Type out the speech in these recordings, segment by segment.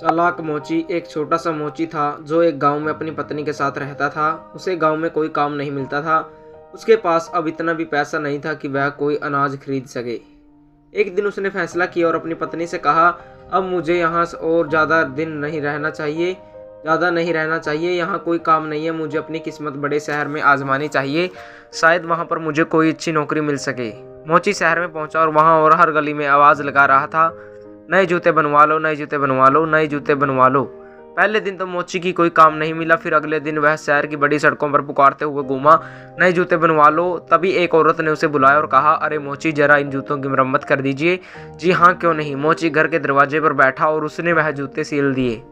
चालाक मोची एक छोटा सा मोची था जो एक गांव में अपनी पत्नी के साथ रहता था। उसे गांव में कोई काम नहीं मिलता था। उसके पास अब इतना भी पैसा नहीं था कि वह कोई अनाज खरीद सके। एक दिन उसने फैसला किया और अपनी पत्नी से कहा, अब मुझे यहाँ और ज़्यादा दिन नहीं रहना चाहिए। यहाँ कोई काम नहीं है। मुझे अपनी किस्मत बड़े शहर में आजमानी चाहिए। शायद वहाँ पर मुझे कोई अच्छी नौकरी मिल सके। मोची शहर में पहुँचा और वहाँ और हर गली में आवाज़ लगा रहा था, नए जूते बनवा लो, नए जूते बनवा लो, नए जूते बनवा लो। पहले दिन तो मोची की कोई काम नहीं मिला। फिर अगले दिन वह शहर की बड़ी सड़कों पर पुकारते हुए घूमा, नए जूते बनवा लो। तभी एक औरत ने उसे बुलाया और कहा, अरे मोची, जरा इन जूतों की मरम्मत कर दीजिए। जी हाँ, क्यों नहीं। मोची घर के दरवाजे पर बैठा और उसने वह जूते सील दिए।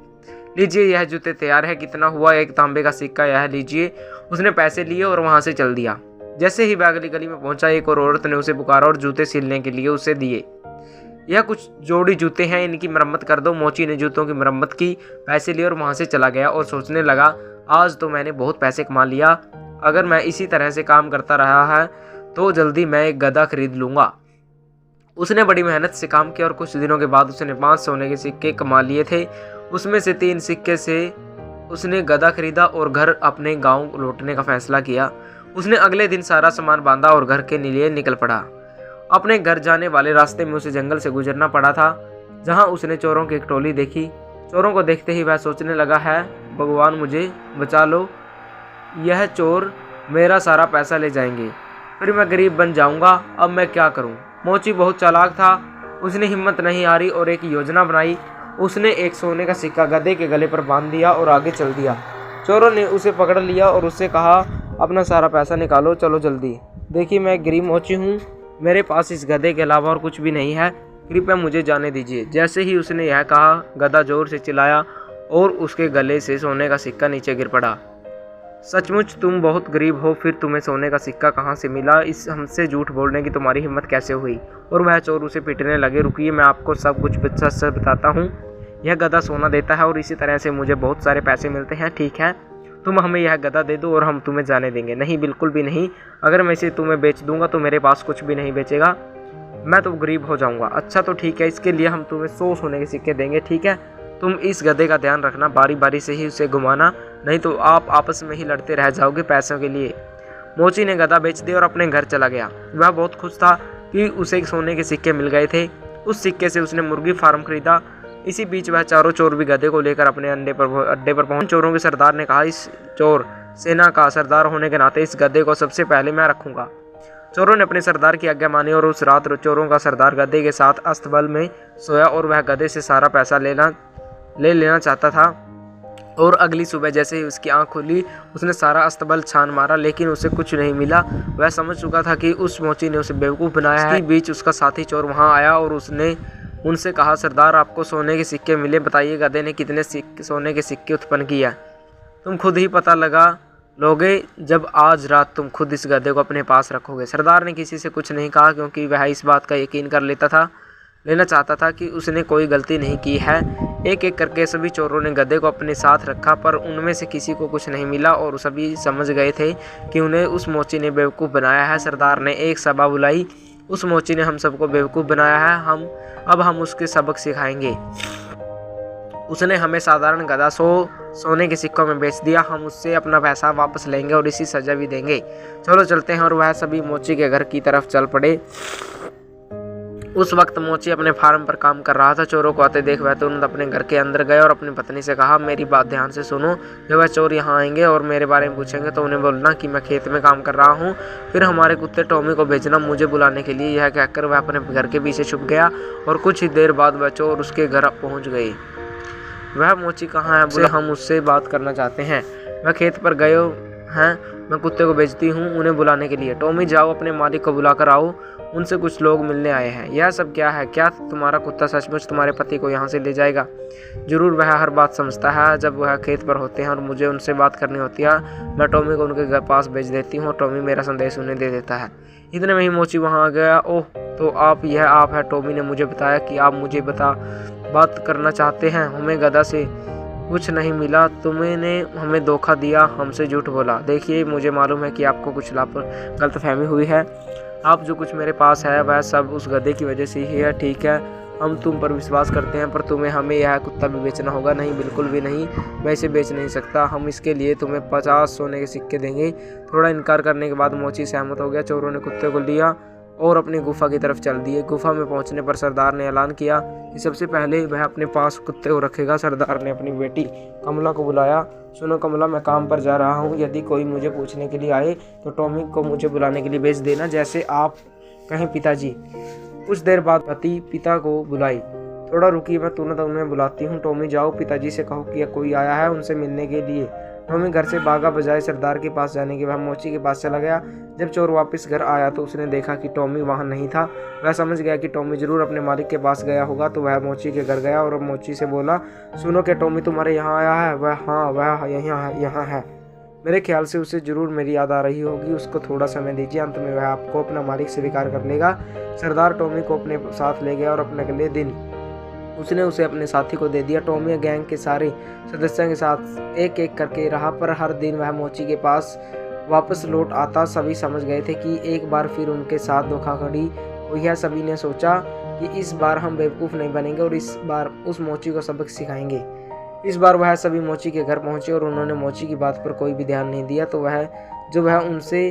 लीजिए, यह जूते तैयार है। कितना हुआ? एक तांबे का सिक्का। यह लीजिए। उसने पैसे लिए और वहां से चल दिया। जैसे ही वह अगली गली में पहुंचा, एक और औरत ने उसे पुकारा और जूते सिलने के लिए उसे दिए। यह कुछ जोड़ी जूते हैं, इनकी मरम्मत कर दो। मोची ने जूतों की मरम्मत की, पैसे लिए और वहां से चला गया और सोचने लगा, आज तो मैंने बहुत पैसे कमा लिया। अगर मैं इसी तरह से काम करता रहा है तो जल्दी मैं एक गधा खरीद लूंगा। उसने बड़ी मेहनत से काम किया और कुछ दिनों के बाद उसने 5 सोने के सिक्के कमा लिए थे। उसमें से 3 सिक्के से उसने गधा खरीदा और घर अपने गांव लौटने का फैसला किया। उसने अगले दिन सारा सामान बांधा और घर के लिए निकल पड़ा। अपने घर जाने वाले रास्ते में उसे जंगल से गुजरना पड़ा था, जहां उसने चोरों की एक टोली देखी। चोरों को देखते ही वह सोचने लगा, है भगवान, मुझे बचा लो। यह चोर मेरा सारा पैसा ले जाएंगे, फिर मैं गरीब बन जाऊंगा। अब मैं क्या करूं? मोची बहुत चालाक था। उसने हिम्मत नहीं हारी और एक योजना बनाई। उसने एक सोने का सिक्का गधे के गले पर बांध दिया और आगे चल दिया। चोरों ने उसे पकड़ लिया और उससे कहा, अपना सारा पैसा निकालो, चलो जल्दी। देखिए, मैं गरीब मोची हूँ, मेरे पास इस गधे के अलावा और कुछ भी नहीं है, कृपया मुझे जाने दीजिए। जैसे ही उसने यह कहा, गधा जोर से चिल्लाया और उसके गले से सोने का सिक्का नीचे गिर पड़ा। सचमुच तुम बहुत गरीब हो, फिर तुम्हें सोने का सिक्का कहाँ से मिला? इस हमसे झूठ बोलने की तुम्हारी हिम्मत कैसे हुई? और वह चोर उसे पीटने लगे। रुकिए, मैं आपको सब कुछ सच बताता हूँ। यह गधा सोना देता है और इसी तरह से मुझे बहुत सारे पैसे मिलते हैं। ठीक है, तुम हमें यह गधा दे दो और हम तुम्हें जाने देंगे। नहीं, बिल्कुल भी नहीं। अगर मैं इसे तुम्हें बेच दूंगा तो मेरे पास कुछ भी नहीं बेचेगा, मैं तो गरीब हो जाऊंगा। अच्छा तो ठीक है, इसके लिए हम तुम्हें 100 सोने के सिक्के देंगे। ठीक है, तुम इस गधे का ध्यान रखना, बारी बारी से ही उसे घुमाना, नहीं तो आप आपस में ही लड़ते रह जाओगे पैसों के लिए। मोची ने गधा बेच दिया और अपने घर चला गया। वह बहुत खुश था कि उसे सोने के सिक्के मिल गए थे। उस सिक्के से उसने मुर्गी फार्म खरीदा। इसी बीच वह चारों चोर भी गधे को लेकर अपने अड्डे पर पहुंचे। चोरों के सरदार ने कहा, इस चोर सेना का सरदार होने के नाते इस गधे को सबसे पहले मैं रखूंगा। चोरों ने अपने सरदार की आज्ञा मानी और उस रात चोरों का सरदार गधे के साथ अस्तबल में सोया और वह गधे से सारा पैसा ले लेना चाहता था। और अगली सुबह जैसे ही उसकी आंख खुली, उसने सारा अस्तबल छान मारा, लेकिन उसे कुछ नहीं मिला। वह समझ चुका था कि उस मोची ने उसे बेवकूफ़ बनाया है। इसी बीच उसका साथी चोर वहां आया और उसने उनसे कहा, सरदार, आपको सोने के सिक्के मिले, बताइए गधे ने कितने सोने के सिक्के उत्पन्न किया? तुम खुद ही पता लगा लोगे जब आज रात तुम खुद इस गधे को अपने पास रखोगे। सरदार ने किसी से कुछ नहीं कहा, क्योंकि वह इस बात का यकीन कर लेना चाहता था कि उसने कोई गलती नहीं की है। एक एक करके सभी चोरों ने गधे को अपने साथ रखा, पर उनमें से किसी को कुछ नहीं मिला और सभी समझ गए थे कि उन्हें उस मोची ने बेवकूफ़ बनाया है। सरदार ने एक सभा बुलाई। उस मोची ने हम सबको बेवकूफ़ बनाया है, अब हम उसके सबक सिखाएंगे। उसने हमें साधारण गधा सोने के सिक्कों में बेच दिया। हम उससे अपना पैसा वापस लेंगे और इसी सजा भी देंगे। चलो चलते हैं। और वह सभी मोची के घर की तरफ चल पड़े। उस वक्त मोची अपने फार्म पर काम कर रहा था। चोरों को आते देख वह तुरंत अपने घर के अंदर गए और अपनी पत्नी से कहा, मेरी बात ध्यान से सुनो। जब वह चोर यहाँ आएंगे और मेरे बारे में पूछेंगे तो उन्हें बोलना कि मैं खेत में काम कर रहा हूँ। फिर हमारे कुत्ते टॉमी को भेजना मुझे बुलाने के लिए। यह कहकर वह अपने घर के पीछे छुप गया और कुछ ही देर बाद वह चोर उसके घर पहुँच गए। वह मोची कहाँ है? बोले, हम उससे बात करना चाहते हैं। वह खेत पर गए हैं, मैं कुत्ते को भेजती हूँ उन्हें बुलाने के लिए। टॉमी, जाओ अपने मालिक को बुला कर आओ, उनसे कुछ लोग मिलने आए हैं। यह सब क्या है? क्या तुम्हारा कुत्ता सचमुच तुम्हारे पति को यहाँ से ले जाएगा? जरूर, वह हर बात समझता है। जब वह खेत पर होते हैं और मुझे उनसे बात करनी होती है, मैं टॉमी को उनके घर पास भेज देती हूँ। टॉमी मेरा संदेश उन्हें दे देता है। इतने में ही मोची वहाँ आ गया। ओह, तो आप है। टॉमी ने मुझे बताया कि आप मुझे बात करना चाहते हैं। हमें गधा से कुछ नहीं मिला, तुमने हमें धोखा दिया, हमसे झूठ बोला। देखिए, मुझे मालूम है कि आपको कुछ गलतफहमी हुई है। आप जो कुछ मेरे पास है वह सब उस गधे की वजह से ही है। ठीक है, हम तुम पर विश्वास करते हैं, पर तुम्हें हमें यह कुत्ता भी बेचना होगा। नहीं, बिल्कुल भी नहीं, मैं इसे बेच नहीं सकता। हम इसके लिए तुम्हें 50 सोने के सिक्के देंगे। थोड़ा इनकार करने के बाद मोची सहमत हो गया। चोरों ने कुत्ते को लिया और अपनी गुफा की तरफ चल दिए। गुफा में पहुंचने पर सरदार ने ऐलान किया कि सबसे पहले वह अपने पास कुत्ते को रखेगा। सरदार ने अपनी बेटी कमला को बुलाया। सुनो कमला, मैं काम पर जा रहा हूँ, यदि कोई मुझे पूछने के लिए आए तो टॉमी को मुझे बुलाने के लिए भेज देना, जैसे आप कहें पिताजी। कुछ देर बाद पति पिता को बुलाई। थोड़ा रुकिए, मैं तुरंत उन्हें बुलाती हूँ। टॉमी, जाओ पिताजी से कहो कि कोई आया है उनसे मिलने के लिए। टॉमी घर से भागा, बजाय सरदार के पास जाने के वह मोची के पास चला गया। जब चोर वापस घर आया तो उसने देखा कि टॉमी वहां नहीं था। वह समझ गया कि टॉमी जरूर अपने मालिक के पास गया होगा, तो वह मोची के घर गया और मोची से बोला, सुनो क्या टॉमी तुम्हारे यहाँ आया है? वह यहाँ है। मेरे ख्याल से उसे जरूर मेरी याद आ रही होगी। उसको थोड़ा समय दीजिए, अंत में वह आपको अपना मालिक स्वीकार कर लेगा। सरदार टॉमी को अपने साथ ले गया और अपने अगले दिन उसने उसे अपने साथी को दे दिया। टॉमी गैंग के सारे सदस्यों के साथ एक एक करके रहा, पर हर दिन वह मोची के पास वापस लौट आता। सभी समझ गए थे कि एक बार फिर उनके साथ धोखाधड़ी हुई है। सभी ने सोचा कि इस बार हम बेवकूफ़ नहीं बनेंगे और इस बार उस मोची को सबक सिखाएंगे। इस बार वह सभी मोची के घर पहुंचे और उन्होंने मोची की बात पर कोई भी ध्यान नहीं दिया। तो वह उनसे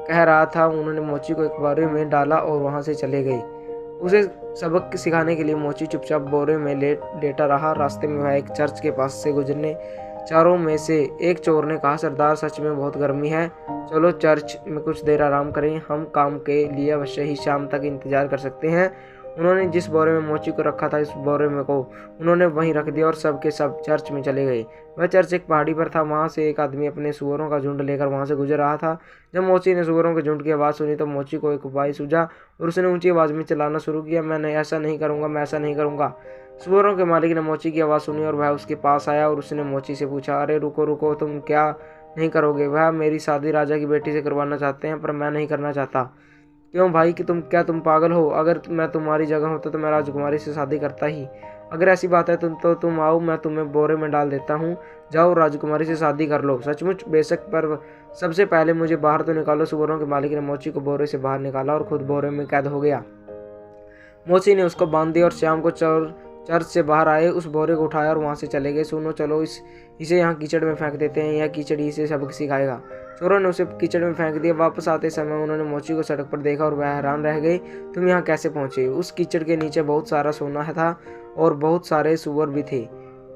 कह रहा था, उन्होंने मोची को एक बोरे में डाला और वहां से चले गए। उसे सबक सिखाने के लिए मोची चुपचाप बोरे में लेटा रहा। रास्ते में वह एक चर्च के पास से गुजरने चारों में से एक चोर ने कहा, सरदार सच में बहुत गर्मी है, चलो चर्च में कुछ देर आराम करें, हम काम के लिए अवश्य ही शाम तक इंतजार कर सकते हैं। उन्होंने जिस बोरे में मोची को रखा था, इस बोरे में को उन्होंने वहीं रख दिया और सब के सब चर्च में चले गए। वह चर्च एक पहाड़ी पर था। वहां से एक आदमी अपने सुअरों का झुंड लेकर वहां से गुजर रहा था। जब मोची ने सुअरों के झुंड की आवाज़ सुनी तो मोची को एक उपाय सूझा और उसने ऊंची आवाज़ में चिल्लाना शुरू किया, मैं ऐसा नहीं करूँगा, मैं ऐसा नहीं करूँगा। सुअरों के मालिक ने मोची की आवाज़ सुनी और वह उसके पास आया और उसने मोची से पूछा, अरे रुको रुको, तुम क्या नहीं करोगे? वह मेरी शादी राजा की बेटी से करवाना चाहते हैं, पर मैं नहीं करना चाहता। क्यों भाई, कि तुम पागल हो? अगर मैं तुम्हारी जगह होता तो मैं राजकुमारी से शादी करता ही। अगर ऐसी बात है तुम आओ, मैं तुम्हें बोरे में डाल देता हूँ। जाओ राजकुमारी से शादी कर लो। सचमुच? बेशक, पर सबसे पहले मुझे बाहर तो निकालो। सुअरों के मालिक ने मोची को बोरे से बाहर निकाला और खुद बोरे में कैद हो गया। मोची ने उसको बांध दिया और शाम को चर्च से बाहर आए, उस बोरे को उठाया और वहां से चले गए। सुनो चलो, इसे यहाँ कीचड़ में फेंक देते हैं, यह कीचड़ इसे सबक सिखाएगा। चोरों ने उसे कीचड़ में फेंक दिया। वापस आते समय उन्होंने मोची को सड़क पर देखा और वह हैरान रह गई, तुम यहाँ कैसे पहुंचे? उस कीचड़ के नीचे बहुत सारा सोना था और बहुत सारे सुअर भी थे।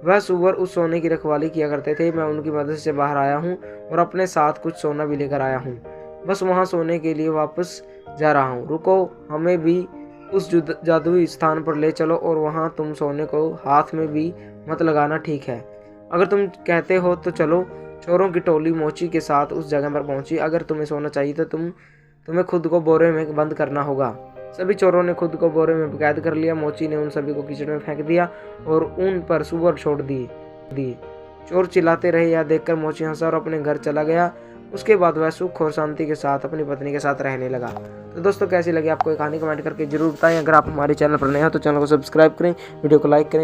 वह सुअर उस सोने की रखवाली किया करते थे। मैं उनकी मदद से बाहर आया हूँ और अपने साथ कुछ सोना भी लेकर आया हूँ। बस वहाँ सोने के लिए वापस जा रहा हूँ। रुको, हमें भी उस जादुई स्थान पर ले चलो और वहाँ तुम सोने को हाथ में भी मत लगाना, ठीक है? अगर तुम कहते हो तो चलो। चोरों की टोली मोची के साथ उस जगह पर पहुंची। अगर तुम्हें सोना चाहिए तो तुम्हें खुद को बोरे में बंद करना होगा। सभी चोरों ने खुद को बोरे में कैद कर लिया। मोची ने उन सभी को कीचड़ में फेंक दिया और उन पर सुअर छोड़ दिए। चोर चिल्लाते रहे। यह देखकर मोची हंसा और अपने घर चला गया। उसके बाद वह सुख और शांति के साथ अपनी पत्नी के साथ रहने लगा। तो दोस्तों, कैसी लगी आपको ये कहानी? कमेंट करके जरूर बताएं। अगर आप हमारे चैनल पर नए हो तो चैनल को सब्सक्राइब करें, वीडियो को लाइक करें।